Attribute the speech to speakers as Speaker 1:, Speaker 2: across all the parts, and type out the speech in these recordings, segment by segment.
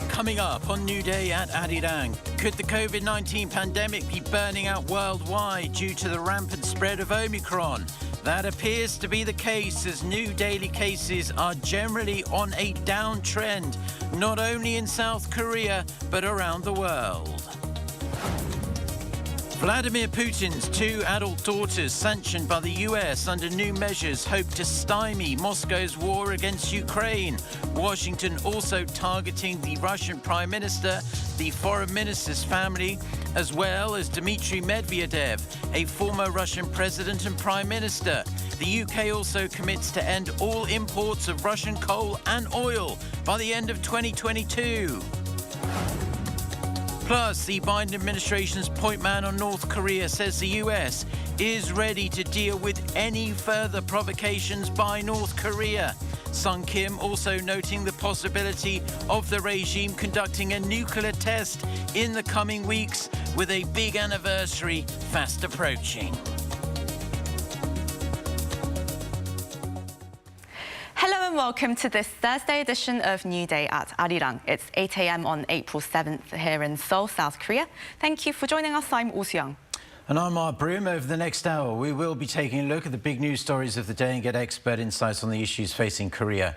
Speaker 1: Coming up on New Day at Arirang, could the COVID-19 pandemic be burning out worldwide due to the rampant spread of Omicron? That appears to be the case as new daily cases are generally on a downtrend, not only in South Korea, but around the world. Vladimir Putin's two adult daughters, sanctioned by the US under new measures, hope to stymie Moscow's war against Ukraine. Washington also targeting the Russian Prime Minister, the Foreign Minister's family, as well as Dmitry Medvedev, a former Russian president and Prime Minister. The UK also commits to end all imports of Russian coal and oil by the end of 2022. Plus, the Biden administration's point man on North Korea says the US is ready to deal with any further provocations by North Korea. Sung Kim also noting the possibility of the regime conducting a nuclear test in the coming weeks, with a big anniversary fast approaching.
Speaker 2: Hello and welcome to this Thursday edition of New Day at Arirang. It's 8 a.m. on April 7th here in Seoul, South Korea. Thank you for joining us. I'm Oh Soo-young.
Speaker 1: And I'm Mark Broom. Over the next hour, we will be taking a look at the big news stories of the day and get expert insights on the issues facing Korea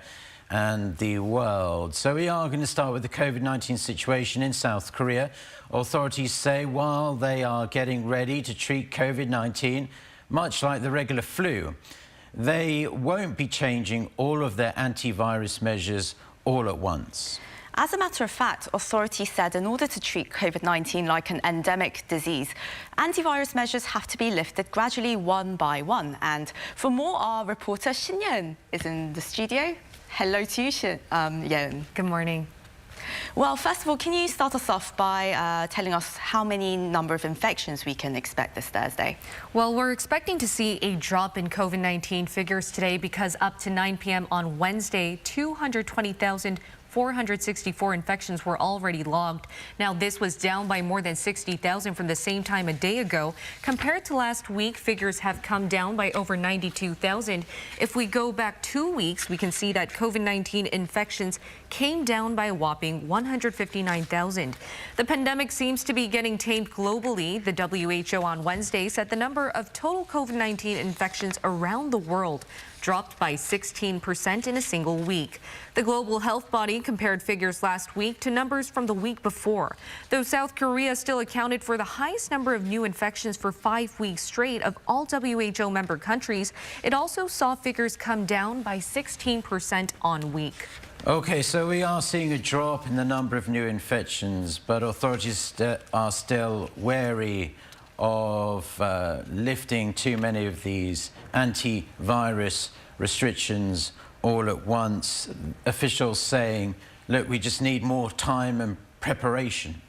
Speaker 1: and the world. So we are going to start with the COVID-19 situation in South Korea. Authorities say while they are getting ready to treat COVID-19, much like the regular flu, they won't be changing all of their antivirus measures all at once.
Speaker 2: As a matter of fact, authorities said in order to treat COVID-19 like an endemic disease, antivirus measures have to be lifted gradually one by one. And for more, our reporter Shin Yoon is in the studio. Hello to you, Yoon.
Speaker 3: Good morning.
Speaker 2: Well, first of all, can you start us off by telling us how many number of infections we can expect this Thursday?
Speaker 3: Well, we're expecting to see a drop in COVID-19 figures today because up to 9 p.m. on Wednesday, 220,464 infections were already logged. Now, this was down by more than 60,000 from the same time a day ago. Compared to last week, figures have come down by over 92,000. If we go back 2 weeks, we can see that COVID-19 infections came down by a whopping 159,000. The pandemic seems to be getting tamed globally. The WHO on Wednesday said the number of total COVID-19 infections around the world dropped by 16% in a single week. The global health body compared figures last week to numbers from the week before. Though South Korea still accounted for the highest number of new infections for 5 weeks straight of all WHO member countries, it also saw figures come down by 16% on week.
Speaker 1: Okay, so we are seeing a drop in the number of new infections, but authorities are still wary of lifting too many of these antivirus restrictions all at once. Officials saying, look, we just need more time and preparation.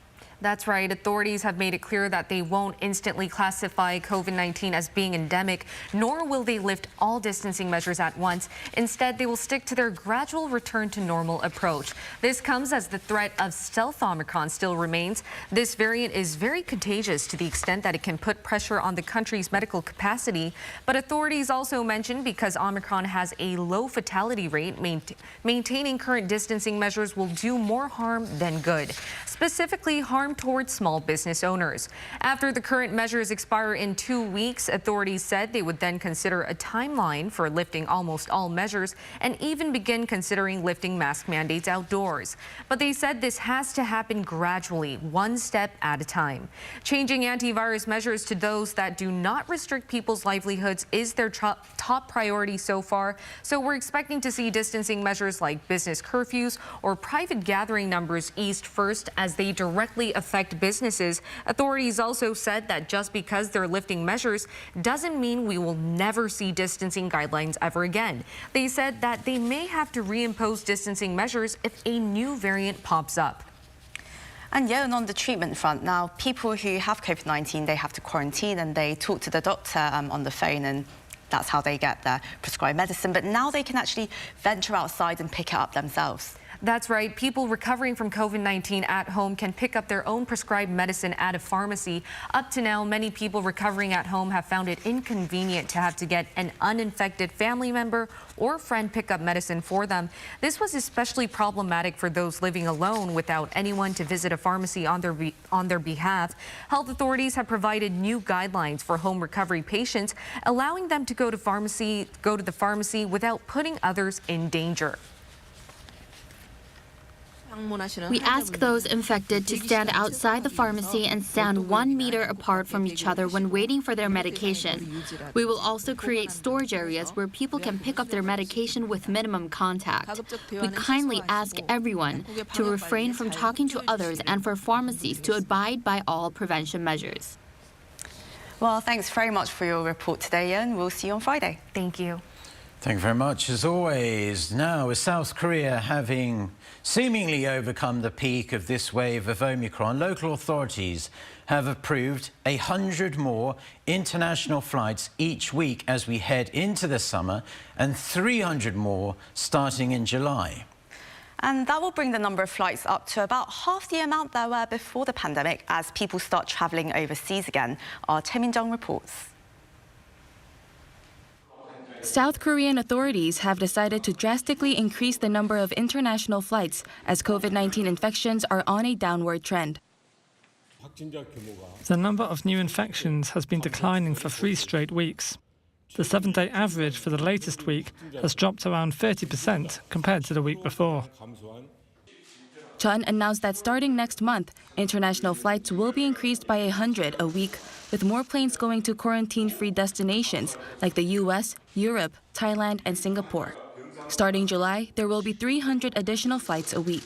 Speaker 3: That's right. Authorities have made it clear that they won't instantly classify COVID-19 as being endemic, nor will they lift all distancing measures at once. Instead, they will stick to their gradual return to normal approach. This comes as the threat of stealth Omicron still remains. This variant is very contagious to the extent that it can put pressure on the country's medical capacity. But authorities also mentioned because Omicron has a low fatality rate, maintaining current distancing measures will do more harm than good. Specifically, harm towards small business owners. After the current measures expire in 2 weeks, authorities said they would then consider a timeline for lifting almost all measures and even begin considering lifting mask mandates outdoors. But they said this has to happen gradually, one step at a time. Changing antivirus measures to those that do not restrict people's livelihoods is their top priority so far. So we're expecting to see distancing measures like business curfews or private gathering numbers eased first as they directly affect businesses. Authorities also said that just because they're lifting measures doesn't mean we will never see distancing guidelines ever again. They said that they may have to reimpose distancing measures if a new variant pops up.
Speaker 2: And yeah, and on the treatment front, now people who have COVID-19, they have to quarantine and they talk to the doctor on the phone, and that's how they get their prescribed medicine. But now they can actually venture outside and pick it up themselves.
Speaker 3: That's right. People recovering from COVID-19 at home can pick up their own prescribed medicine at a pharmacy. Up to now, many people recovering at home have found it inconvenient to have to get an uninfected family member or friend pick up medicine for them. This was especially problematic for those living alone without anyone to visit a pharmacy on their behalf. Health authorities have provided new guidelines for home recovery patients, allowing them to go to the pharmacy without putting others in danger.
Speaker 4: We ask those infected to stand outside the pharmacy and stand 1 meter apart from each other when waiting for their medication. We will also create storage areas where people can pick up their medication with minimum contact. We kindly ask everyone to refrain from talking to others and for pharmacies to abide by all prevention measures.
Speaker 2: Well, thanks very much for your report today, Yoon. We'll see you on Friday.
Speaker 3: Thank you.
Speaker 1: Thank you very much, as always. Now, with South Korea having seemingly overcome the peak of this wave of Omicron, local authorities have approved 100 more international flights each week as we head into the summer, and 300 more starting in July.
Speaker 2: And that will bring the number of flights up to about half the amount there were before the pandemic as people start travelling overseas again. Our Tae Min-jung reports.
Speaker 5: South Korean authorities have decided to drastically increase the number of international flights as COVID-19 infections are on a downward trend.
Speaker 6: The number of new infections has been declining for 3 straight weeks. The 7-day average for the latest week has dropped around 30% compared to the week before.
Speaker 5: Chun announced that starting next month, international flights will be increased by 100 a week, with more planes going to quarantine-free destinations like the US, Europe, Thailand, and Singapore. Starting July, there will be 300 additional flights a week.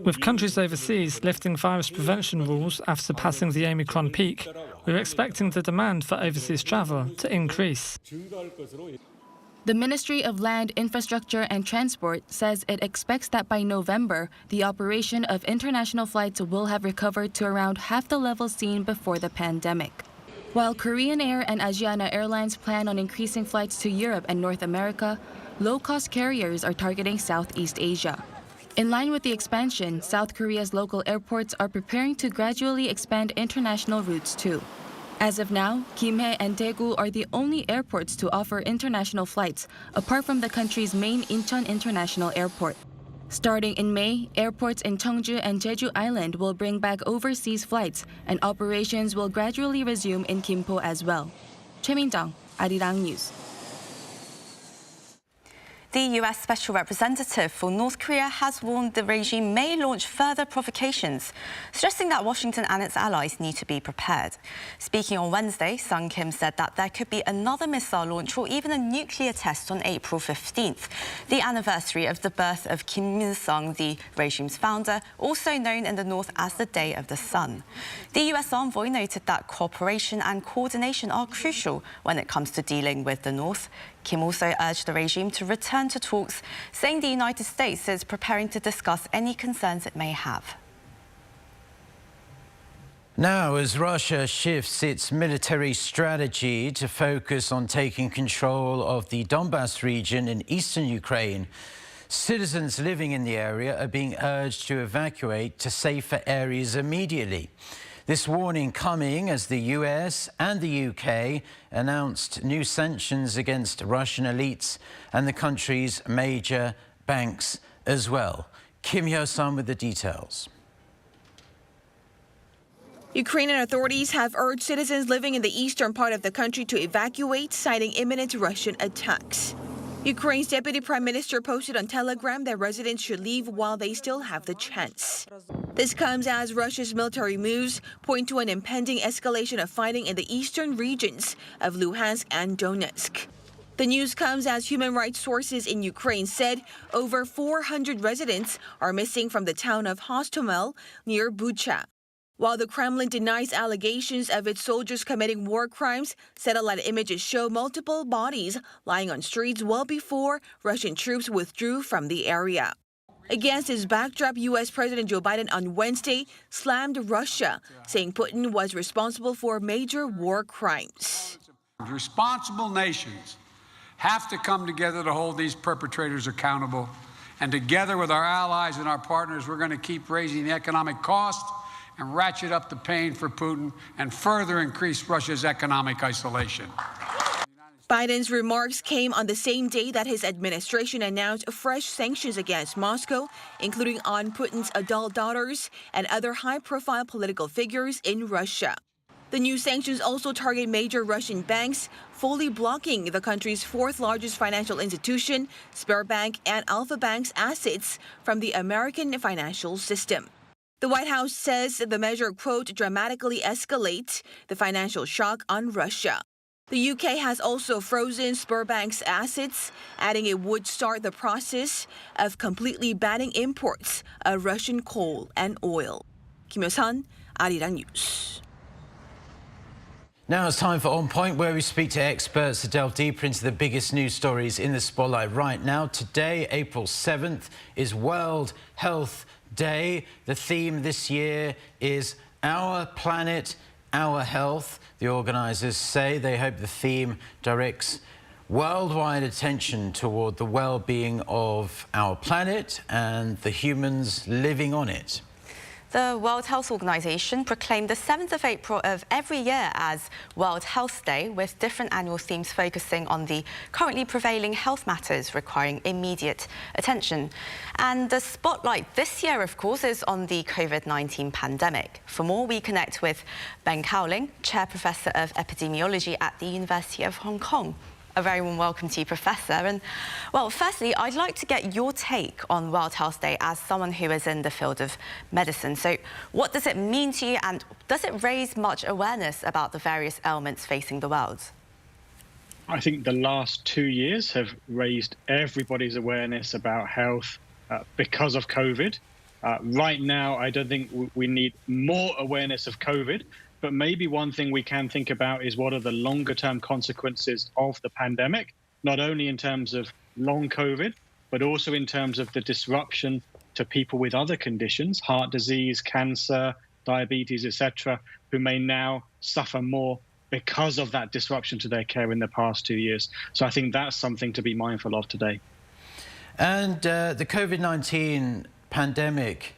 Speaker 6: With countries overseas lifting virus prevention rules after passing the Omicron peak, we're expecting the demand for overseas travel to increase.
Speaker 5: The Ministry of Land, Infrastructure and Transport says it expects that by November, the operation of international flights will have recovered to around half the level seen before the pandemic. While Korean Air and Asiana Airlines plan on increasing flights to Europe and North America, low-cost carriers are targeting Southeast Asia. In line with the expansion, South Korea's local airports are preparing to gradually expand international routes too. As of now, Gimhae and Daegu are the only airports to offer international flights, apart from the country's main Incheon International Airport. Starting in May, airports in Cheongju and Jeju Island will bring back overseas flights, and operations will gradually resume in Gimpo as well. Chae Min-jung, Arirang News.
Speaker 2: The US Special Representative for North Korea has warned the regime may launch further provocations, stressing that Washington and its allies need to be prepared. Speaking on Wednesday, Sung Kim said that there could be another missile launch or even a nuclear test on April 15th, the anniversary of the birth of Kim Il-sung, the regime's founder, also known in the North as the Day of the Sun. The US envoy noted that cooperation and coordination are crucial when it comes to dealing with the North. Kim also urged the regime to return to talks, saying the United States is preparing to discuss any concerns it may have.
Speaker 1: Now, as Russia shifts its military strategy to focus on taking control of the Donbas region in eastern Ukraine, citizens living in the area are being urged to evacuate to safer areas immediately. This warning coming as the US and the UK announced new sanctions against Russian elites and the country's major banks as well. Kim Hyo-sun with the details.
Speaker 7: Ukrainian authorities have urged citizens living in the eastern part of the country to evacuate, citing imminent Russian attacks. Ukraine's deputy prime minister posted on Telegram that residents should leave while they still have the chance. This comes as Russia's military moves point to an impending escalation of fighting in the eastern regions of Luhansk and Donetsk. The news comes as human rights sources in Ukraine said over 400 residents are missing from the town of Hostomel near Bucha. While the Kremlin denies allegations of its soldiers committing war crimes, satellite images show multiple bodies lying on streets well before Russian troops withdrew from the area. Against this backdrop, U.S. President Joe Biden on Wednesday slammed Russia, saying Putin was responsible for major war crimes.
Speaker 8: Responsible nations have to come together to hold these perpetrators accountable And together with our allies and our partners, we're going to keep raising the economic cost and ratchet up the pain for Putin and further increase Russia's economic isolation.
Speaker 7: Biden's remarks came on the same day that his administration announced fresh sanctions against Moscow, including on Putin's adult daughters and other high-profile political figures in Russia. The new sanctions also target major Russian banks, fully blocking the country's fourth-largest financial institution, Sberbank and Alfa Bank's assets from the American financial system. The White House says the measure, quote, dramatically escalates the financial shock on Russia. The UK has also frozen Sberbank's assets, adding it would start the process of completely banning imports of Russian coal and oil. Kim Yo-sun, Arirang News.
Speaker 1: Now it's time for On Point, where we speak to experts to delve deeper into the biggest news stories in the spotlight right now. Today, April 7th, is World Health Day. The theme this year is Our Planet, Our Health. The organisers say they hope the theme directs worldwide attention toward the well-being of our planet and the humans living on it.
Speaker 2: The World Health Organization proclaimed the 7th of April of every year as World Health Day, with different annual themes focusing on the currently prevailing health matters requiring immediate attention. And the spotlight this year, of course, is on the COVID-19 pandemic. For more, we connect with Ben Cowling, Chair Professor of Epidemiology at the University of Hong Kong. A very warm welcome to you, Professor. And, well, firstly, I'd like to get your take on World Health Day as someone who is in the field of medicine. So what does it mean to you, and does it raise much awareness about the various ailments facing the world?
Speaker 9: I think the last 2 years have raised everybody's awareness about health because of COVID. Right now, I don't think we need more awareness of COVID. But maybe one thing we can think about is what are the longer-term consequences of the pandemic, not only in terms of long COVID, but also in terms of the disruption to people with other conditions, heart disease, cancer, diabetes, etc., who may now suffer more because of that disruption to their care in the past 2 years. So I think that's something to be mindful of today.
Speaker 1: And the COVID-19 pandemic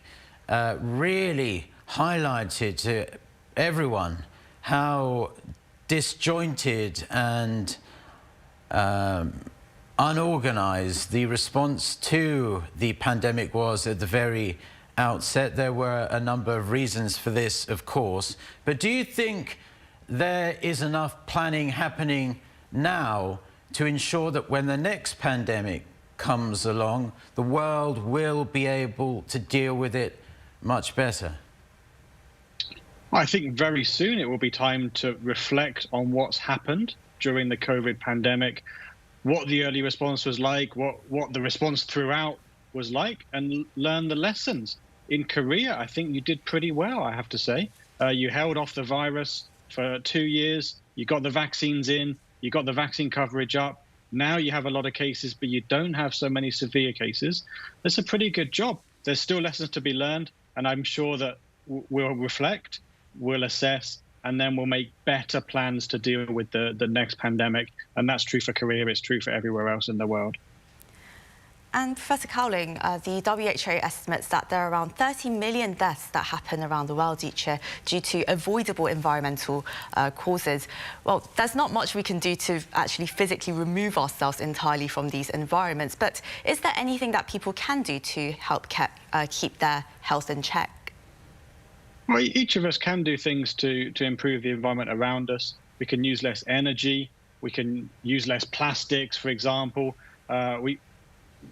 Speaker 1: really highlighted to everyone how disjointed and unorganized the response to the pandemic was at the very outset. There were a number of reasons for this, of course, but do you think there is enough planning happening now to ensure that when the next pandemic comes along, the world will be able to deal with it much better?
Speaker 9: I think very soon it will be time to reflect on what's happened during the COVID pandemic, what the early response was like, what the response throughout was like, and learn the lessons. In Korea, I think you did pretty well, I have to say. You held off the virus for 2 years, you got the vaccines in, you got the vaccine coverage up. Now you have a lot of cases, but you don't have so many severe cases. That's a pretty good job. There's still lessons to be learned, and I'm sure that we'll reflect, we'll assess, and then we'll make better plans to deal with the next pandemic. And that's true for Korea, it's true for everywhere else in the world.
Speaker 2: And Professor Cowling, the WHO estimates that there are around 30 million deaths that happen around the world each year due to avoidable environmental causes. Well, there's not much we can do to actually physically remove ourselves entirely from these environments, but is there anything that people can do to help keep their health in check?
Speaker 9: Well, each of us can do things to improve the environment around us. We can use less energy. We can use less plastics, for example.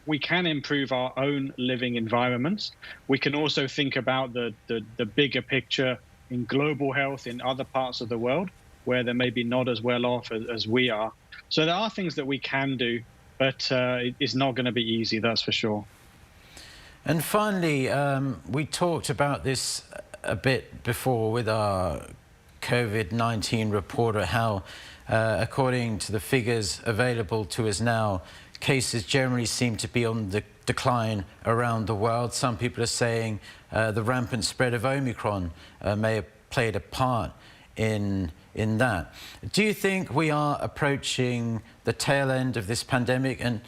Speaker 9: We can improve our own living environments. We can also think about the bigger picture in global health in other parts of the world where they're maybe not as well off as we are. So there are things that we can do, but it's not going to be easy, that's for sure.
Speaker 1: And finally, we talked about this a bit before with our COVID-19 reporter, how according to the figures available to us now, cases generally seem to be on the decline around the world. Some people are saying the rampant spread of Omicron may have played a part in that. Do you think we are approaching the tail end of this pandemic? And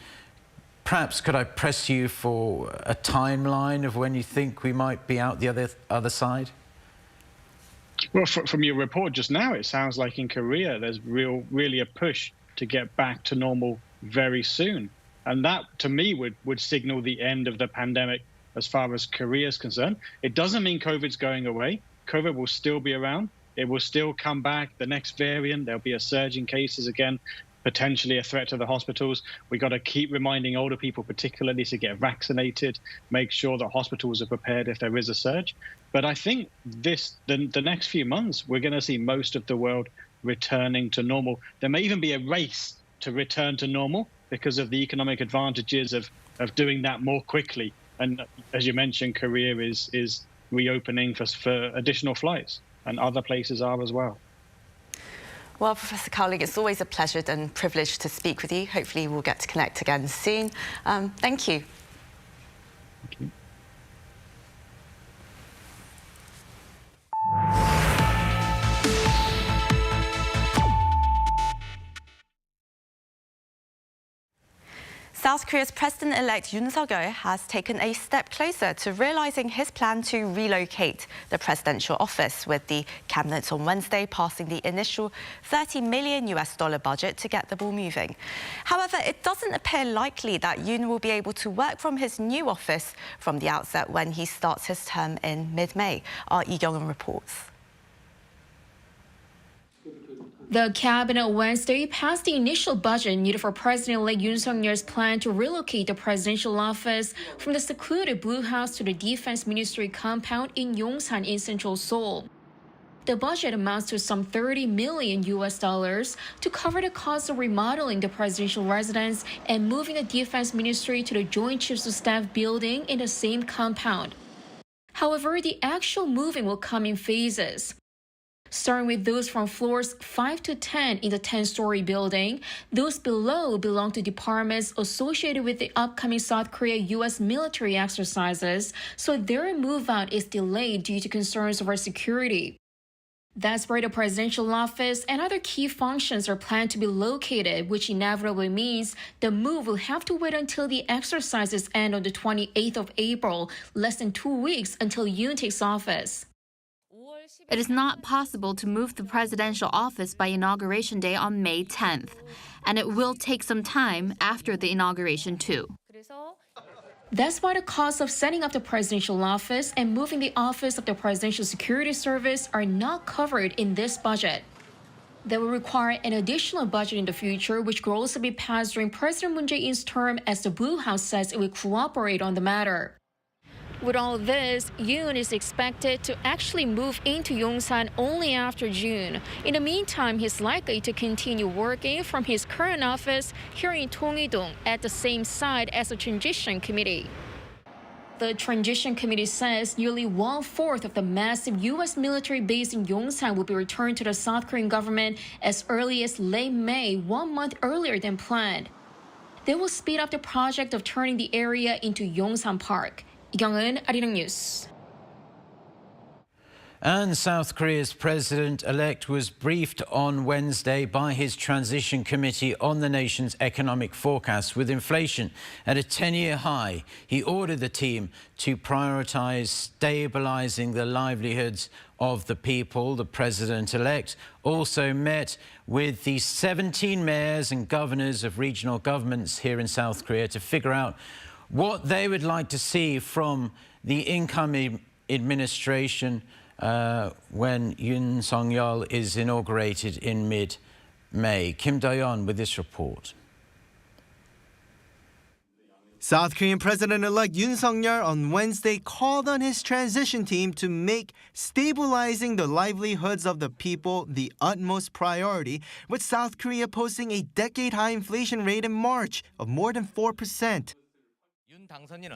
Speaker 1: perhaps could I press you for a timeline of when you think we might be out the other side?
Speaker 9: Well, from your report just now, it sounds like in Korea there's really a push to get back to normal very soon. And that, to me, would signal the end of the pandemic as far as Korea is concerned. It doesn't mean COVID's going away. COVID will still be around. It will still come back. The next variant, there'll be a surge in cases again, potentially a threat to the hospitals. We got to keep reminding older people particularly to get vaccinated, make sure that hospitals are prepared if there is a surge. But I think the next few months, we're going to see most of the world returning to normal. There may even be a race to return to normal because of the economic advantages of doing that more quickly. And as you mentioned, Korea is reopening for additional flights, and other places are as well.
Speaker 2: Well, Professor Cowling, it's always a pleasure and privilege to speak with you. Hopefully we'll get to connect again soon. Thank you.
Speaker 9: Thank you.
Speaker 2: South Korea's President-elect Yoon has taken a step closer to realizing his plan to relocate the presidential office, with the cabinet on Wednesday passing the initial $30 million budget to get the ball moving. However, it doesn't appear likely that Yoon will be able to work from his new office from the outset when he starts his term in mid-May. Our Lee Kyung-eun reports.
Speaker 10: The cabinet Wednesday passed the initial budget needed for President-elect Yoon Suk-yeol's plan to relocate the presidential office from the secluded Blue House to the Defense Ministry compound in Yongsan in central Seoul. The budget amounts to some $30 million to cover the cost of remodeling the presidential residence and moving the Defense Ministry to the Joint Chiefs of Staff building in the same compound. However, the actual moving will come in phases. Starting with those from floors 5 to 10 in the 10-story building, those below belong to departments associated with the upcoming South Korea-U.S. military exercises, so their move-out is delayed due to concerns over security. That's where the presidential office and other key functions are planned to be located, which inevitably means the move will have to wait until the exercises end on the 28th of April, less than 2 weeks until Yoon takes office.
Speaker 4: It is not possible to move the presidential office by Inauguration Day on May 10th, and it will take some time after the inauguration too.
Speaker 10: That's why the costs of setting up the presidential office and moving the office of the Presidential Security Service are not covered in this budget. They will require an additional budget in the future, which could also be passed during President Moon Jae-in's term, as the Blue House says it will cooperate on the matter. With all this, Yoon is expected to actually move into Yongsan only after June. In the meantime, he's likely to continue working from his current office here in Tongidong at the same site as the Transition Committee. The Transition Committee says nearly 1/4 of the massive U.S. military base in Yongsan will be returned to the South Korean government as early as late May, 1 month earlier than planned. They will speed up the project of turning the area into Yongsan Park. Lee Kyung-eun, Arirang News.
Speaker 1: And South Korea's president-elect was briefed on Wednesday by his transition committee on the nation's economic forecast. With inflation at a 10-year high, he ordered the team to prioritize stabilizing the livelihoods of the people. The president-elect also met with the 17 mayors and governors of regional governments here in South Korea to figure out what they would like to see from the incoming administration when Yoon Suk-yeol is inaugurated in mid-May. Kim Do-yeon with this report.
Speaker 11: South Korean President-elect Yoon Suk-yeol on Wednesday called on his transition team to make stabilizing the livelihoods of the people the utmost priority, with South Korea posting a decade-high inflation rate in March of more than 4%.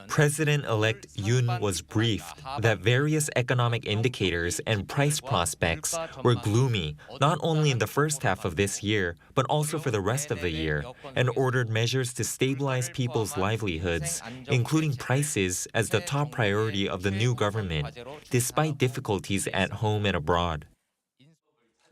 Speaker 12: President-elect Yoon was briefed that various economic indicators and price prospects were gloomy, not only in the first half of this year, but also for the rest of the year, and ordered measures to stabilize people's livelihoods, including prices as the top priority of the new government, despite difficulties at home and abroad.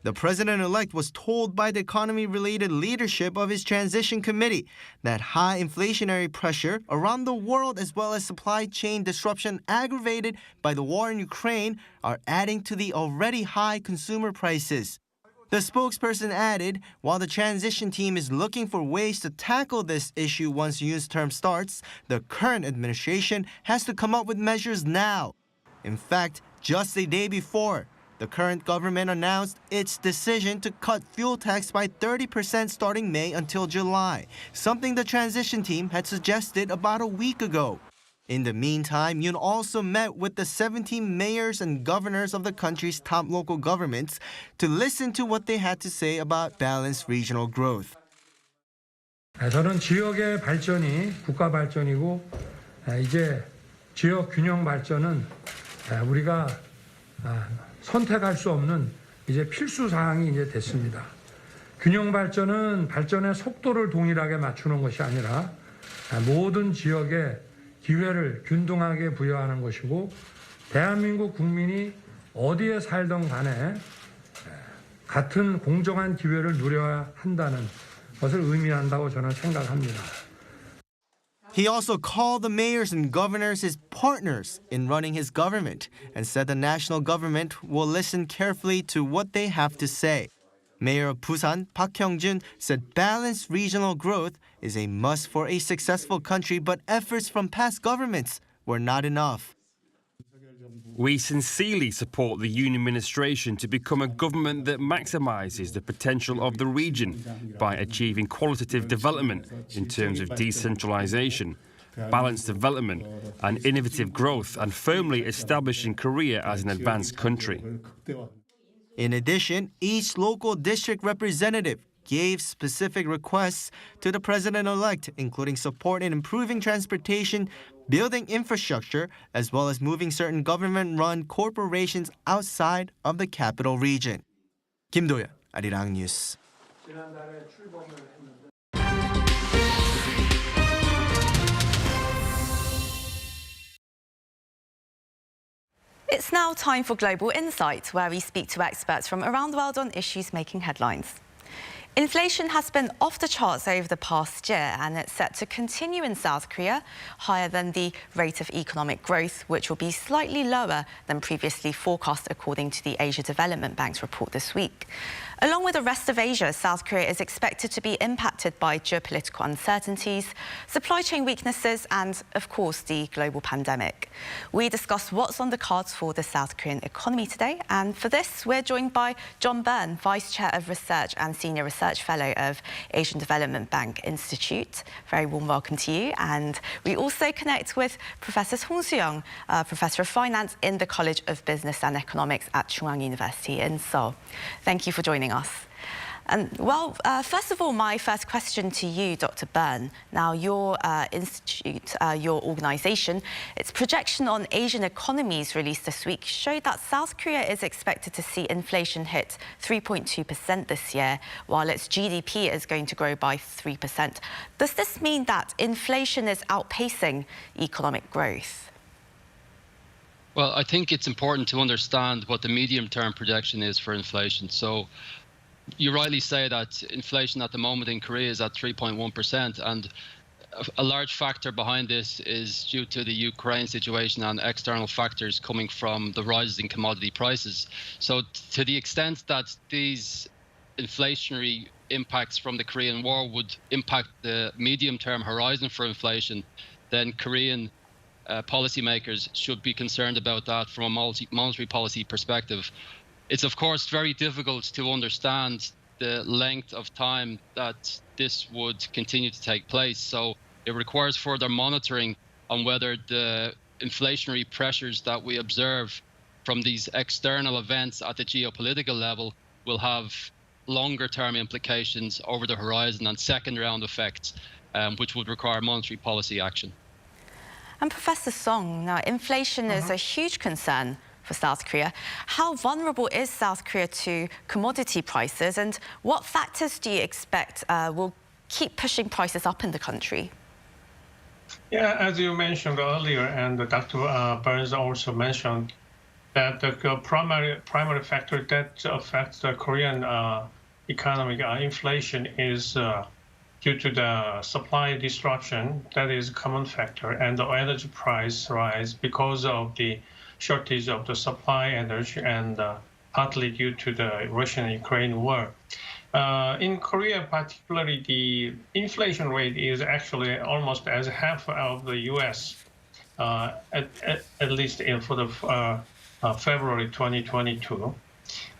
Speaker 11: The president-elect was told by the economy-related leadership of his transition committee that high inflationary pressure around the world as well as supply chain disruption aggravated by the war in Ukraine are adding to the already high consumer prices. The spokesperson added, while the transition team is looking for ways to tackle this issue once Yoon's term starts, the current administration has to come up with measures now. In fact, just the day before, the current government announced its decision to cut fuel tax by 30% starting May until July, something the transition team had suggested about a week ago. In the meantime, Yoon also met with the 17 mayors and governors of the country's top local governments to listen to what they had to say about balanced regional growth.
Speaker 13: 저는 지역의 발전이 국가 발전이고 이제 지역 균형 발전은 우리가 선택할 수 없는 이제 필수 사항이 이제 됐습니다. 균형 발전은 발전의 속도를 동일하게 맞추는 것이 아니라 모든 지역에 기회를 균등하게 부여하는 것이고 대한민국 국민이 어디에 살던 간에 같은 공정한 기회를 누려야 한다는 것을 의미한다고 저는 생각합니다.
Speaker 11: He also called the mayors and governors his partners in running his government and said the national government will listen carefully to what they have to say. Mayor of Busan, Park Hyung-jun, said balanced regional growth is a must for a successful country, but efforts from past governments were not enough.
Speaker 14: We sincerely support the Yoon administration to become a government that maximises the potential of the region by achieving qualitative development in terms of decentralisation, balanced development and innovative growth, and firmly establishing Korea as an advanced country.
Speaker 11: In addition, each local district representative gave specific requests to the president-elect, including support in improving transportation, building infrastructure, as well as moving certain government-run corporations outside of the capital region. 김도현, Arirang News.
Speaker 2: It's now time for Global Insight, where we speak to experts from around the world on issues making headlines. Inflation has been off the charts over the past year, and it's set to continue in South Korea, higher than the rate of economic growth, which will be slightly lower than previously forecast, according to the Asia Development Bank's report this week. Along with the rest of Asia, South Korea is expected to be impacted by geopolitical uncertainties, supply chain weaknesses, and, of course, the global pandemic. We discuss what's on the cards for the South Korean economy today, and for this, we're joined by John Byrne, Vice Chair of Research and Senior Research Fellow of Asian Development Bank Institute. Very warm welcome to you. And we also connect with Professor Song Soo-young, Professor of Finance in the College of Business and Economics at Chungang University in Seoul. Thank you for joining us. First of all, my first question to you, Dr. Byrne. Now, your institute, your organisation, its projection on Asian economies released this week showed that South Korea is expected to see inflation hit 3.2% this year, while its GDP is going to grow by 3%. Does this mean that inflation is outpacing economic growth?
Speaker 15: Well, I think it's important to understand what the medium-term projection is for inflation. So you rightly say that inflation at the moment in Korea is at 3.1%, and a large factor behind this is due to the Ukraine situation and external factors coming from the rises in commodity prices. So to the extent that these inflationary impacts from the Korean War would impact the medium-term horizon for inflation, then Korean policymakers should be concerned about that from a monetary policy perspective. It's, of course, very difficult to understand the length of time that this would continue to take place. So it requires further monitoring on whether the inflationary pressures that we observe from these external events at the geopolitical level will have longer-term implications over the horizon and second-round effects, which would require monetary policy action.
Speaker 2: And Professor Song, now inflation is a huge concern for South Korea. How vulnerable is South Korea to commodity prices, and what factors do you expect will keep pushing prices up in the country?
Speaker 16: Yeah, as you mentioned earlier, and Dr. Burns also mentioned, that the primary factor that affects the Korean economic inflation is due to the supply disruption. That is a common factor, and the energy price rise because of the shortage of the supply energy and partly due to the Russian-Ukraine war. In Korea, particularly, the inflation rate is actually almost as half of the U.S., at least for the February 2022.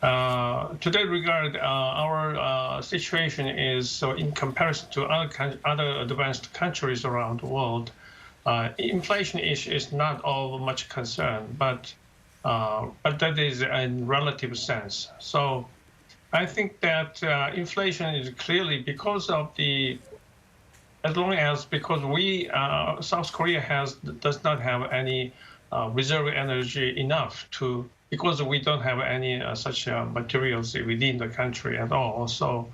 Speaker 16: To that regard, our situation is, so in comparison to other advanced countries around the world, inflation is not all much concern, but that is in relative sense. So I think that inflation is clearly because we, South Korea does not have any reserve energy enough because we don't have any such materials within the country at all. So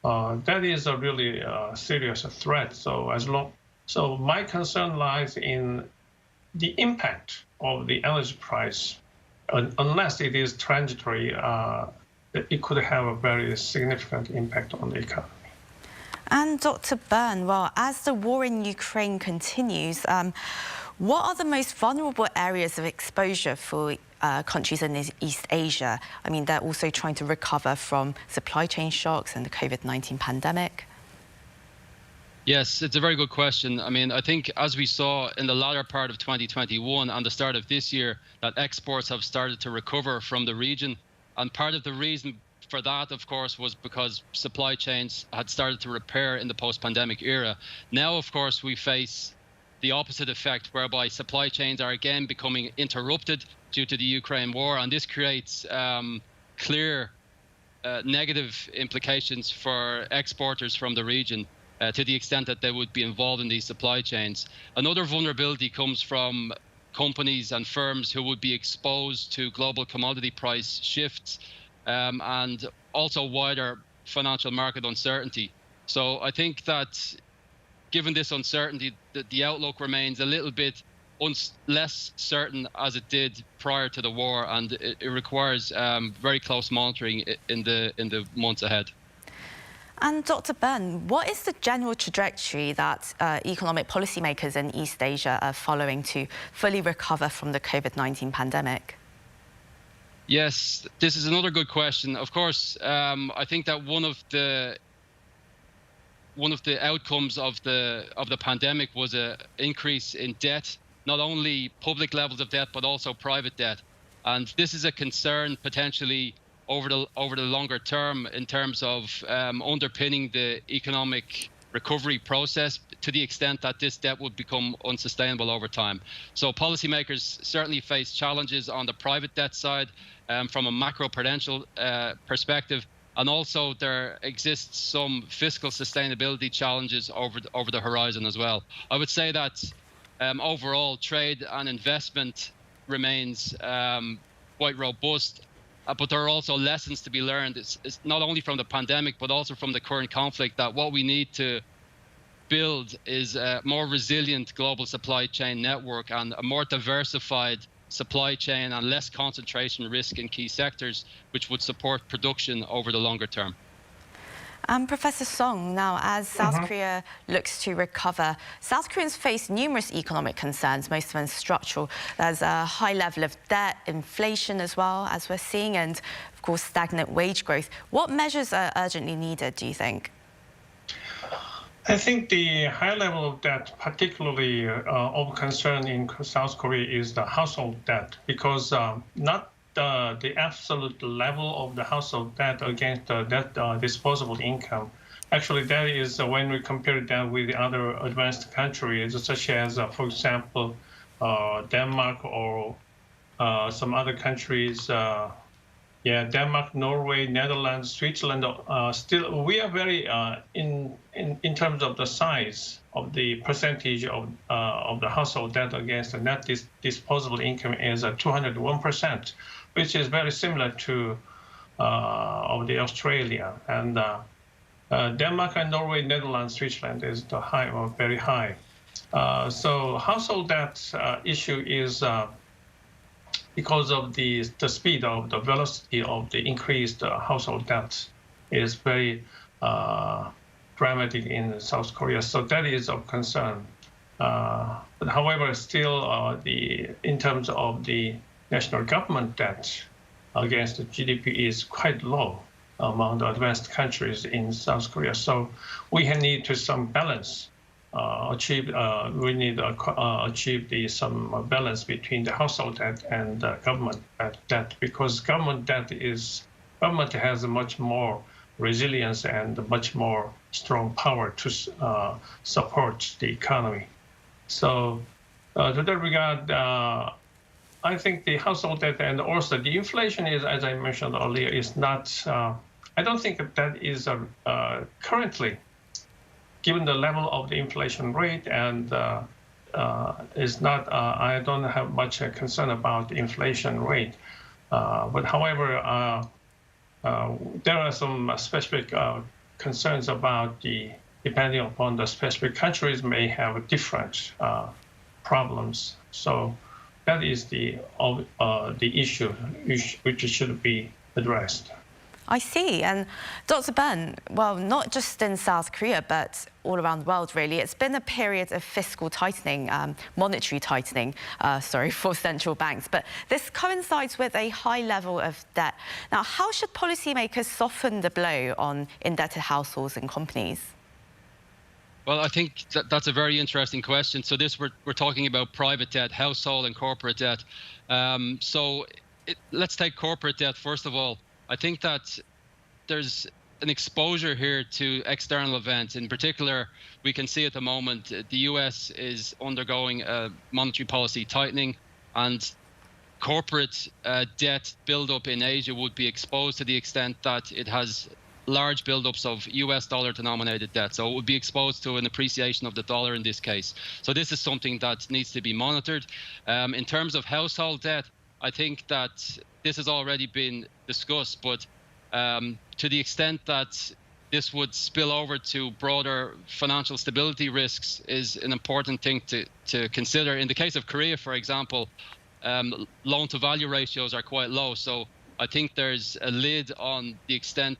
Speaker 16: that is a really serious threat. So my concern lies in the impact of the energy price. Unless it is transitory, it could have a very significant impact on the economy.
Speaker 2: And Dr. Byrne, well, as the war in Ukraine continues, what are the most vulnerable areas of exposure for countries in East Asia? I mean, they're also trying to recover from supply chain shocks and the COVID-19 pandemic.
Speaker 15: Yes, it's a very good question. I mean, I think as we saw in the latter part of 2021 and the start of this year, that exports have started to recover from the region. And part of the reason for that, of course, was because supply chains had started to repair in the post-pandemic era. Now, of course, we face the opposite effect, whereby supply chains are again becoming interrupted due to the Ukraine war. And this creates clear negative implications for exporters from the region. To the extent that they would be involved in these supply chains. Another vulnerability comes from companies and firms who would be exposed to global commodity price shifts and also wider financial market uncertainty. So I think that given this uncertainty, the outlook remains a little bit less certain as it did prior to the war, and it requires very close monitoring in the months ahead.
Speaker 2: And Dr. Byrne, what is the general trajectory that economic policymakers in East Asia are following to fully recover from the COVID-19 pandemic?
Speaker 15: Yes, this is another good question. Of course, I think that one of the outcomes of the pandemic was an increase in debt, not only public levels of debt but also private debt, and this is a concern potentially over the longer term in terms of underpinning the economic recovery process to the extent that this debt would become unsustainable over time. So policymakers certainly face challenges on the private debt side from a macroprudential perspective, and also there exists some fiscal sustainability challenges over the horizon as well. I would say that overall trade and investment remains quite robust. But there are also lessons to be learned. It's not only from the pandemic, but also from the current conflict, that what we need to build is a more resilient global supply chain network and a more diversified supply chain and less concentration risk in key sectors, which would support production over the longer term.
Speaker 2: Professor Song, now as South Korea looks to recover, South Koreans face numerous economic concerns, most of them structural. There's a high level of debt, inflation as well, as we're seeing, and of course stagnant wage growth. What measures are urgently needed, do you think?
Speaker 16: I think the high level of debt, particularly of concern in South Korea, is the household debt, because not the absolute level of the household debt against the disposable income. Actually, that is when we compare that with other advanced countries, such as, for example, Denmark or some other countries. Denmark, Norway, Netherlands, Switzerland. Still, we are very in terms of the size of the percentage of the household debt against the net disposable income is 201%. Which is very similar to of the Australia, and Denmark and Norway, Netherlands, Switzerland is the high or very high. So household debt issue is because of the speed of the velocity of the increased household debt is very dramatic in South Korea. So that is of concern. But however, still, in terms of the national government debt against the GDP is quite low among the advanced countries in South Korea. So we need to some balance. We need to achieve some balance between the household debt and government debt, because government has a much more resilience and much more strong power to support the economy. So to that regard, I think the household debt and also the inflation is, as I mentioned earlier, is not, I don't think that is currently, given the level of the inflation rate, and is not, I don't have much concern about the inflation rate. But however, there are some specific concerns about depending upon the specific countries may have different problems. So that is the issue which should be addressed.
Speaker 2: I see. And Dr. Ben, well, not just in South Korea, but all around the world, really, it's been a period of fiscal tightening, monetary tightening, for central banks. But this coincides with a high level of debt. Now, how should policymakers soften the blow on indebted households and companies?
Speaker 15: Well, I think that's a very interesting question. So we're talking about private debt, household and corporate debt. Let's take corporate debt first of all. I think that there's an exposure here to external events. In particular, we can see at the moment the US is undergoing a monetary policy tightening, and corporate debt buildup in Asia would be exposed to the extent that it has large buildups of US dollar denominated debt. So it would be exposed to an appreciation of the dollar in this case. So this is something that needs to be monitored. In terms of household debt, I think that this has already been discussed, but to the extent that this would spill over to broader financial stability risks is an important thing to consider. In the case of Korea, for example, loan-to-value ratios are quite low. So I think there's a lid on the extent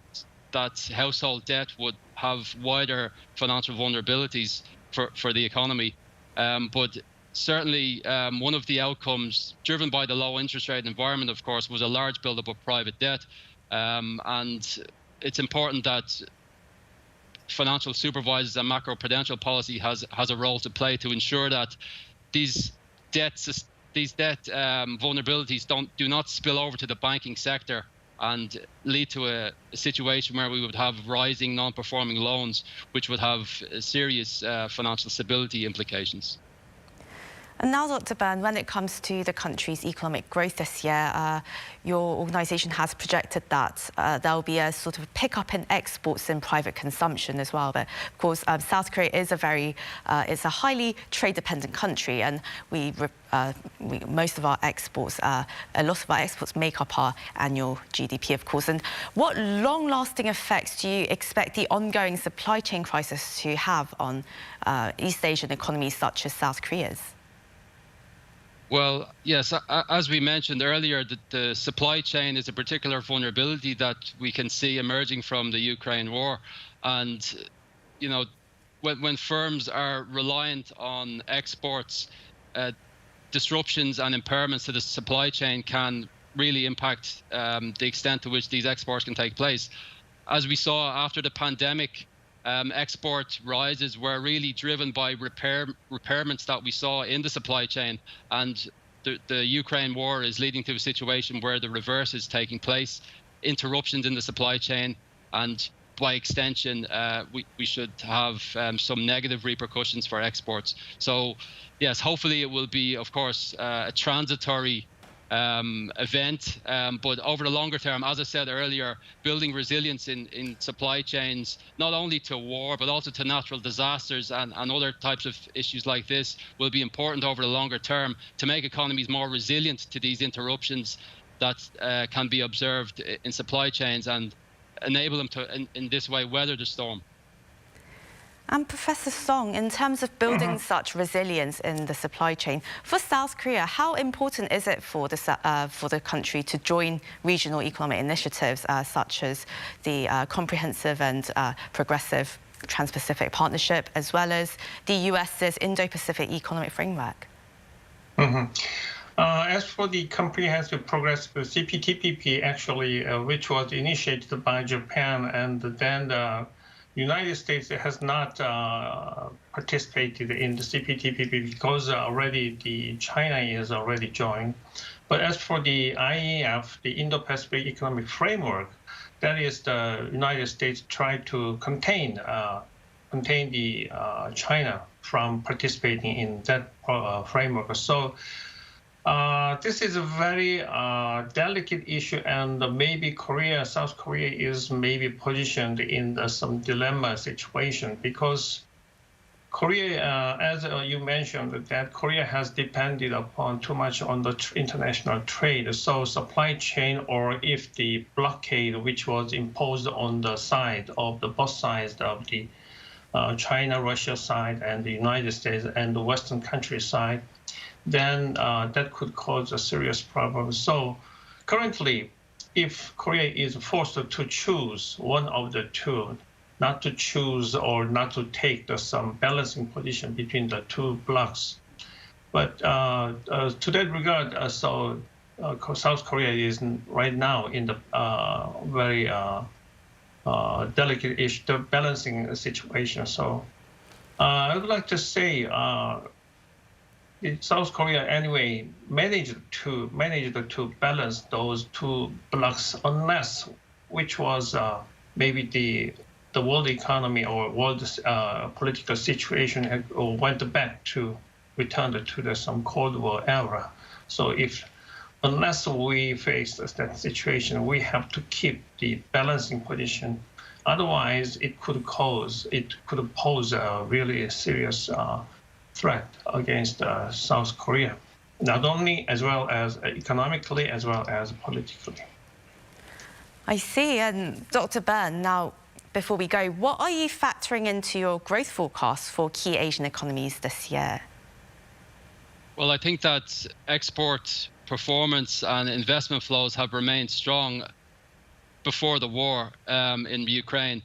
Speaker 15: that household debt would have wider financial vulnerabilities for the economy. But certainly, one of the outcomes driven by the low interest rate environment, of course, was a large buildup of private debt. And it's important that financial supervisors and macroprudential policy has a role to play to ensure that these debt vulnerabilities do not spill over to the banking sector and lead to a situation where we would have rising non-performing loans, which would have serious financial stability implications.
Speaker 2: And now, Dr. Ben, when it comes to the country's economic growth this year, your organisation has projected that there will be a sort of pickup in exports and private consumption as well. But of course, South Korea is it's a highly trade-dependent country, and most of our exports, a lot of our exports make up our annual GDP, of course. And what long-lasting effects do you expect the ongoing supply chain crisis to have on East Asian economies such as South Korea's?
Speaker 15: Well, yes, as we mentioned earlier, the supply chain is a particular vulnerability that we can see emerging from the Ukraine war. And, you know, when firms are reliant on exports, disruptions and impairments to the supply chain can really impact the extent to which these exports can take place. As we saw after the pandemic, export rises were really driven by repairments that we saw in the supply chain, and the Ukraine war is leading to a situation where the reverse is taking place, interruptions in the supply chain, and by extension we should have some negative repercussions for exports. So yes, hopefully it will be, of course, a transitory event, but over the longer term, as I said earlier, building resilience in supply chains, not only to war but also to natural disasters and other types of issues like this, will be important over the longer term to make economies more resilient to these interruptions that can be observed in supply chains and enable them to in this way weather the storm.
Speaker 2: And Professor Song, in terms of building such resilience in the supply chain, for South Korea, how important is it for the country to join regional economic initiatives such as the Comprehensive and Progressive Trans-Pacific Partnership, as well as the US's Indo-Pacific Economic Framework?
Speaker 16: As for the Comprehensive Progressive CPTPP, actually, which was initiated by Japan, and then the United States has not participated in the CPTPP because already China is already joined. But as for the IEF, the Indo-Pacific Economic Framework, that is the United States tried to contain the China from participating in that framework. So this is a very delicate issue, and maybe South Korea is maybe positioned in some dilemma situation because Korea, as you mentioned, that Korea has depended upon too much on the international trade. So supply chain, or if the blockade which was imposed on the side of both sides of the China, Russia side, and the United States and the Western country side, then that could cause a serious problem. So currently, if Korea is forced to choose one of the two, not to choose or not to take some balancing position between the two blocks. But to that regard, South Korea is right now in the very delicate issue, the balancing situation. So I would like to say South Korea anyway managed to balance those two blocks, unless which was maybe the world economy or world political situation went back to return to some Cold War era. So unless we face that situation, we have to keep the balancing position. Otherwise, it could pose a really serious threat against South Korea, not only as well as economically as well as politically.
Speaker 2: I see. And Dr. Byrne, now, before we go, what are you factoring into your growth forecast for key Asian economies this year?
Speaker 15: Well, I think that export performance and investment flows have remained strong before the war in Ukraine.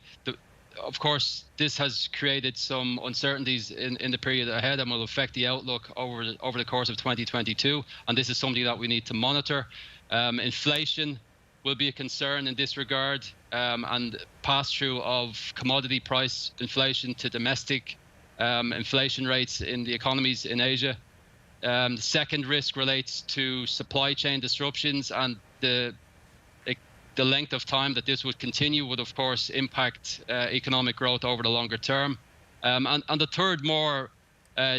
Speaker 15: Of course, this has created some uncertainties in the period ahead and will affect the outlook over the course of 2022. And this is something that we need to monitor. Inflation will be a concern in this regard, and pass-through of commodity price inflation to domestic inflation rates in the economies in Asia. The second risk relates to supply chain disruptions, and the length of time that this would continue would, of course, impact economic growth over the longer term. And the third, more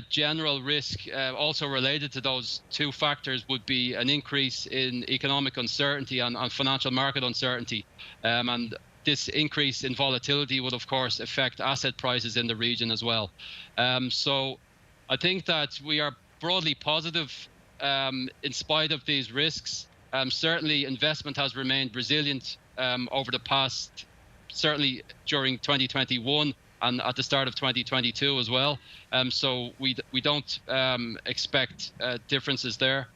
Speaker 15: general risk, also related to those two factors, would be an increase in economic uncertainty and financial market uncertainty. And this increase in volatility would, of course, affect asset prices in the region as well. So I think that we are broadly positive in spite of these risks. Certainly, investment has remained resilient over the past, certainly during 2021 and at the start of 2022 as well. So we don't expect differences there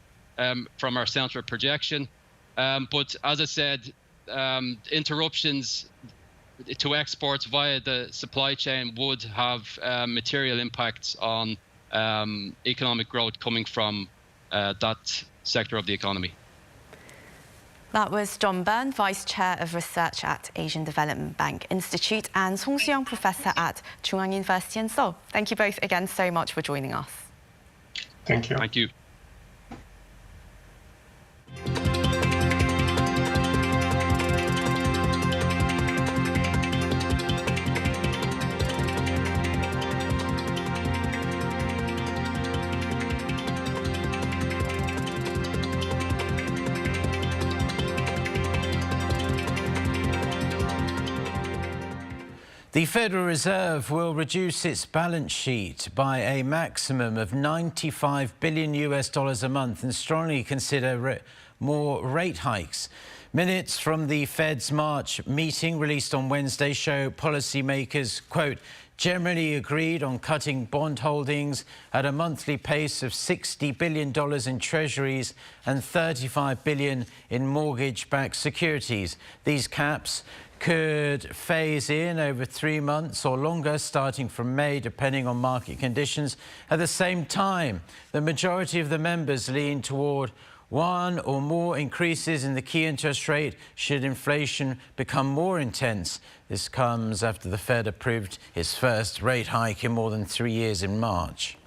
Speaker 15: from our central projection. But as I said, interruptions to exports via the supply chain would have material impacts on economic growth coming from that sector of the economy.
Speaker 2: That was John Byrne, Vice Chair of Research at Asian Development Bank Institute, and Song Soo-young, Professor at Chungang University in Seoul. Thank you both again so much for joining us.
Speaker 16: Thank you.
Speaker 15: Thank you.
Speaker 1: The Federal Reserve will reduce its balance sheet by a maximum of $95 billion a month and strongly consider more rate hikes. Minutes from the Fed's March meeting released on Wednesday show policymakers, quote, generally agreed on cutting bond holdings at a monthly pace of $60 billion in treasuries and $35 billion in mortgage-backed securities. These caps could phase in over 3 months or longer, starting from May, depending on market conditions. At the same time, the majority of the members lean toward one or more increases in the key interest rate should inflation become more intense. This comes after the Fed approved its first rate hike in more than 3 years in March.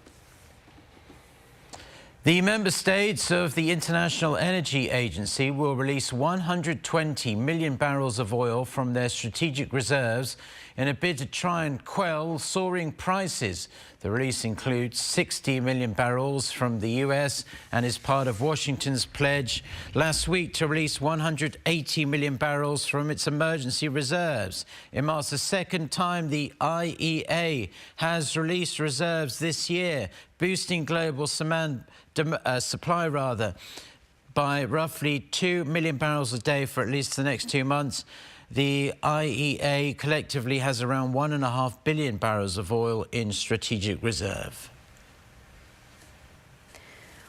Speaker 1: The member states of the International Energy Agency will release 120 million barrels of oil from their strategic reserves in a bid to try and quell soaring prices. The release includes 60 million barrels from the US and is part of Washington's pledge last week to release 180 million barrels from its emergency reserves. It marks the second time the IEA has released reserves this year, boosting global supply by roughly 2 million barrels a day for at least the next 2 months. The IEA collectively has around 1.5 billion barrels of oil in strategic reserve.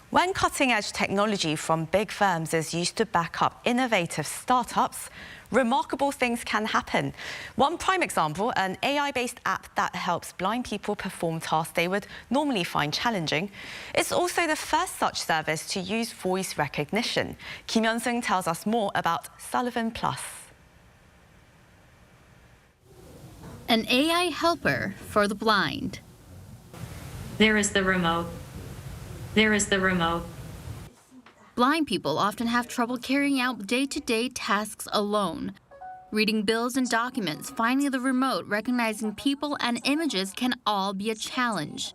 Speaker 2: When cutting-edge technology from big firms is used to back up innovative startups, remarkable things can happen. One prime example, an AI-based app that helps blind people perform tasks they would normally find challenging. It's also the first such service to use voice recognition. Kim Hyun-sung tells us more about Sullivan Plus.
Speaker 4: An AI helper for the blind.
Speaker 17: There is the remote. There is the remote.
Speaker 4: Blind people often have trouble carrying out day-to-day tasks alone. Reading bills and documents, finding the remote, recognizing people and images can all be a challenge.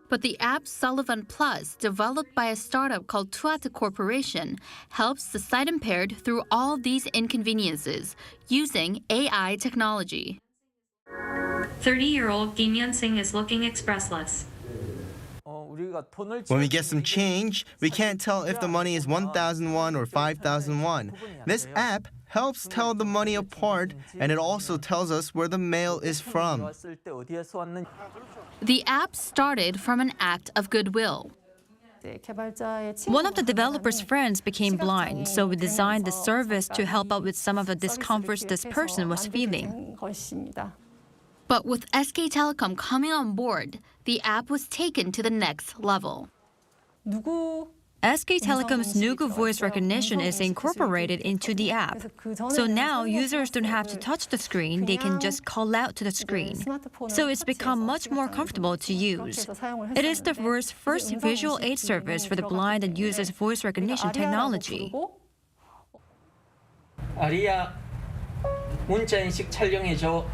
Speaker 4: But the app Sullivan Plus, developed by a startup called Tuat Corporation, helps the sight-impaired through all these inconveniences using AI technology.
Speaker 17: 30-year-old Kim Hyun-sung is looking expressless.
Speaker 11: When we get some change, we can't tell if the money is 1,000 won or 5,000 won. This app helps tell the money apart, and it also tells us where the mail is from.
Speaker 4: The app started from an act of goodwill.
Speaker 18: One of the developer's friends became blind, so we designed the service to help out with some of the discomforts this person was feeling.
Speaker 4: But with SK Telecom coming on board, the app was taken to the next level.
Speaker 18: SK Telecom's Nugu voice recognition is incorporated into the app. So now users don't have to touch the screen, they can just call out to the screen. So it's become much more comfortable to use. It is the world's first visual aid service for the blind that uses voice recognition technology.
Speaker 19: 아리야, 문자 인식 촬영해줘.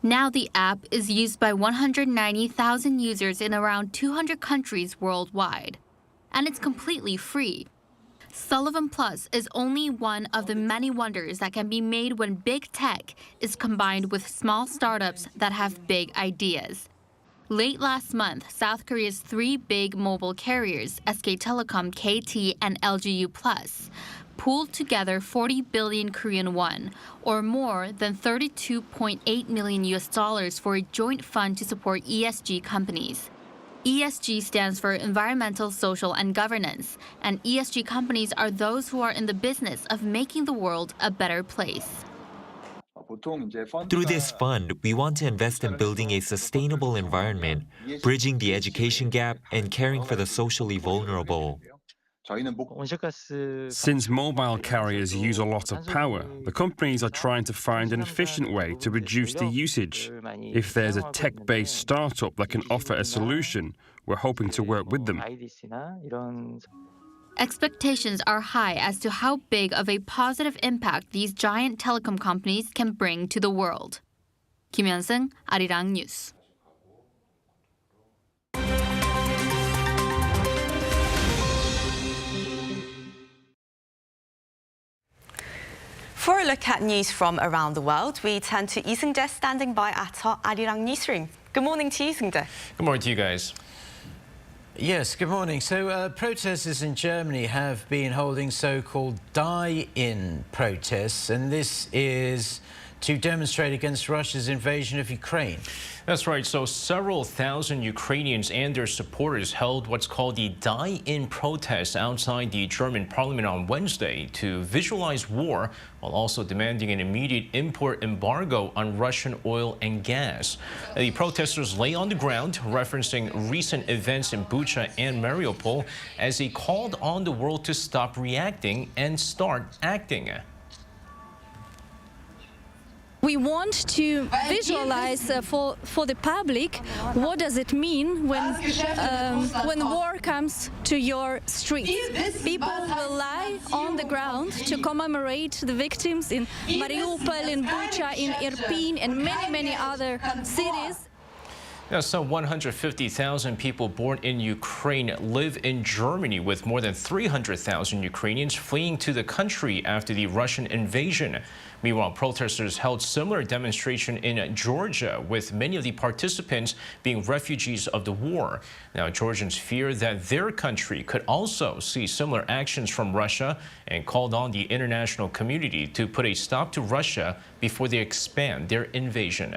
Speaker 4: Now the app is used by 190,000 users in around 200 countries worldwide. And it's completely free. Sullivan Plus is only one of the many wonders that can be made when big tech is combined with small startups that have big ideas. Late last month, South Korea's 3 big mobile carriers, SK Telecom, KT, and LGU Plus, pooled together 40 billion Korean won, or more than $32.8 million for a joint fund to support ESG companies. ESG stands for Environmental, Social, and Governance, and ESG companies are those who are in the business of making the world a better place.
Speaker 12: Through this fund, we want to invest in building a sustainable environment, bridging the education gap, and caring for the socially vulnerable.
Speaker 14: Since mobile carriers use a lot of power, the companies are trying to find an efficient way to reduce the usage. If there's a tech-based startup that can offer a solution, we're hoping to work with them.
Speaker 4: Expectations are high as to how big of a positive impact these giant telecom companies can bring to the world. Kim Hyun-sung, Arirang News.
Speaker 2: For a look at news from around the world, we turn to Lee Seung-jae standing by at our Arirang newsroom. Good morning to you, Seung-jae.
Speaker 20: Good morning to you guys.
Speaker 1: Yes, good morning. So protesters in Germany have been holding so-called die-in protests, and this is to demonstrate against Russia's invasion of Ukraine.
Speaker 20: That's right. So several thousand Ukrainians and their supporters held what's called the die-in protest outside the German parliament on Wednesday to visualize war while also demanding an immediate import embargo on Russian oil and gas. The protesters lay on the ground, referencing recent events in Bucha and Mariupol, as they called on the world to stop reacting and start acting.
Speaker 21: We want to visualize for the public what does it mean when war comes to your streets. People will lie on the ground to commemorate the victims in Mariupol, in Bucha, in Irpin, and many other cities.
Speaker 20: Now, some 150,000 people born in Ukraine live in Germany, with more than 300,000 Ukrainians fleeing to the country after the Russian invasion. Meanwhile, protesters held similar demonstration in Georgia, with many of the participants being refugees of the war. Now, Georgians fear that their country could also see similar actions from Russia and called on the international community to put a stop to Russia before they expand their invasion.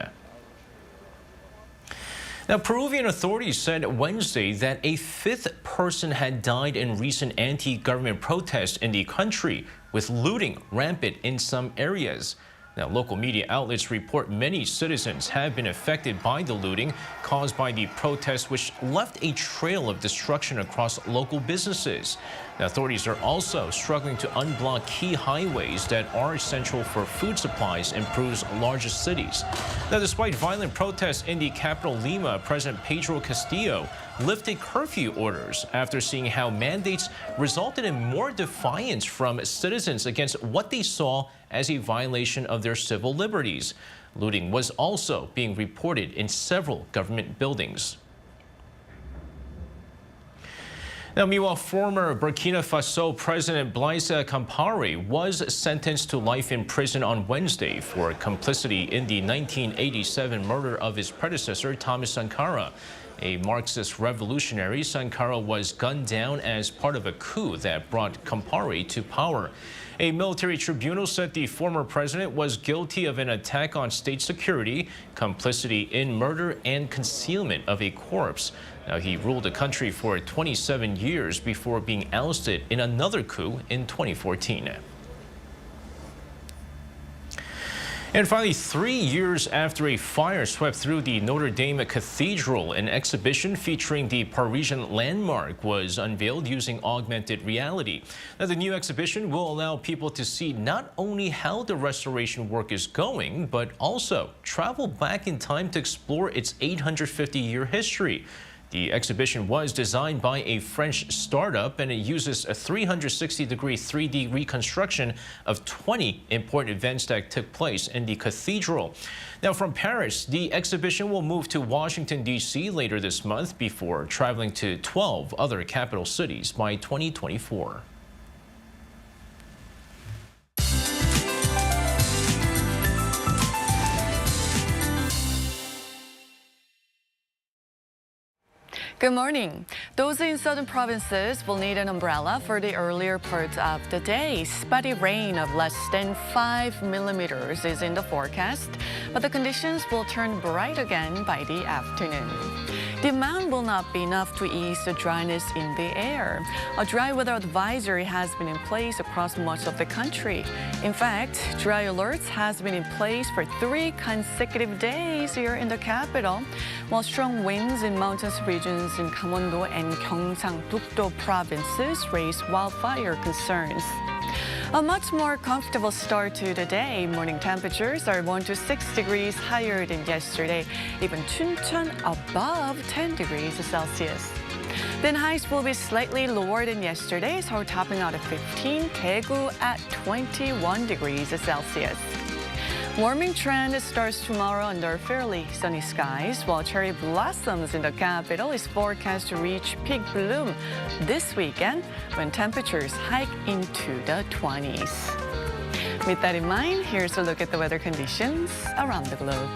Speaker 20: Now, Peruvian authorities said Wednesday that a fifth person had died in recent anti-government protests in the country, with looting rampant in some areas. Now, local media outlets report many citizens have been affected by the looting caused by the protests, which left a trail of destruction across local businesses. Now, authorities are also struggling to unblock key highways that are essential for food supplies in Peru's largest cities. Now, despite violent protests in the capital Lima, President Pedro Castillo lifted curfew orders after seeing how mandates resulted in more defiance from citizens against what they saw as a violation of their civil liberties. Looting was also being reported in several government buildings. Now, meanwhile, former Burkina Faso President Blaise Compaoré was sentenced to life in prison on Wednesday for complicity in the 1987 murder of his predecessor, Thomas Sankara. A Marxist revolutionary, Sankara was gunned down as part of a coup that brought Compaoré to power. A military tribunal said the former president was guilty of an attack on state security, complicity in murder, and concealment of a corpse. Now, he ruled the country for 27 years before being ousted in another coup in 2014. And finally, 3 years after a fire swept through the Notre Dame Cathedral, an exhibition featuring the Parisian landmark was unveiled using augmented reality. Now, the new exhibition will allow people to see not only how the restoration work is going, but also travel back in time to explore its 850-year history. The exhibition was designed by a French startup, and it uses a 360-degree 3D reconstruction of 20 important events that took place in the cathedral. Now, from Paris, the exhibition will move to Washington, D.C. later this month before traveling to 12 other capital cities by 2024.
Speaker 22: Good morning. Those in southern provinces will need an umbrella for the earlier part of the day. Spotty rain of less than 5 millimeters is in the forecast, but the conditions will turn bright again by the afternoon. The amount will not be enough to ease the dryness in the air. A dry weather advisory has been in place across much of the country. In fact, dry alerts has been in place for 3 consecutive days here in the capital, while strong winds in mountainous regions in Gangwon-do and Gyeongsang-Bukdo provinces raise wildfire concerns. A much more comfortable start to the day. Morning temperatures are 1 to 6 degrees higher than yesterday, even Chuncheon above 10 degrees Celsius. Then highs will be slightly lower than yesterday, Seoul topping out at 15, Daegu at 21 degrees Celsius. Warming trend starts tomorrow under fairly sunny skies, while cherry blossoms in the capital is forecast to reach peak bloom this weekend when temperatures hike into the 20s. With that in mind, here's a look at the weather conditions around the globe.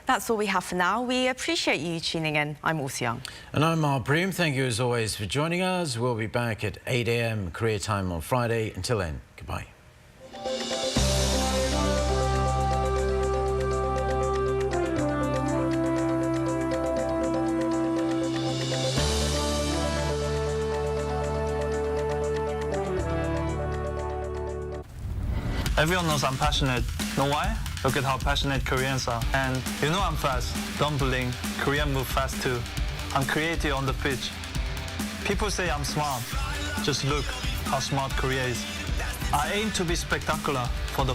Speaker 2: That's all we have for now. We appreciate you tuning in. I'm Oh Young.
Speaker 1: And I'm Mark Bream. Thank you as always for joining us. We'll be back at 8 a.m. Korea time on Friday. Until then, goodbye.
Speaker 3: Everyone knows I'm passionate. Know why? Look at how passionate Koreans are. And you know I'm fast. Don't blink. Korean move fast too. I'm creative on the pitch. People say I'm smart. Just look how smart Korea is. I aim to be spectacular for the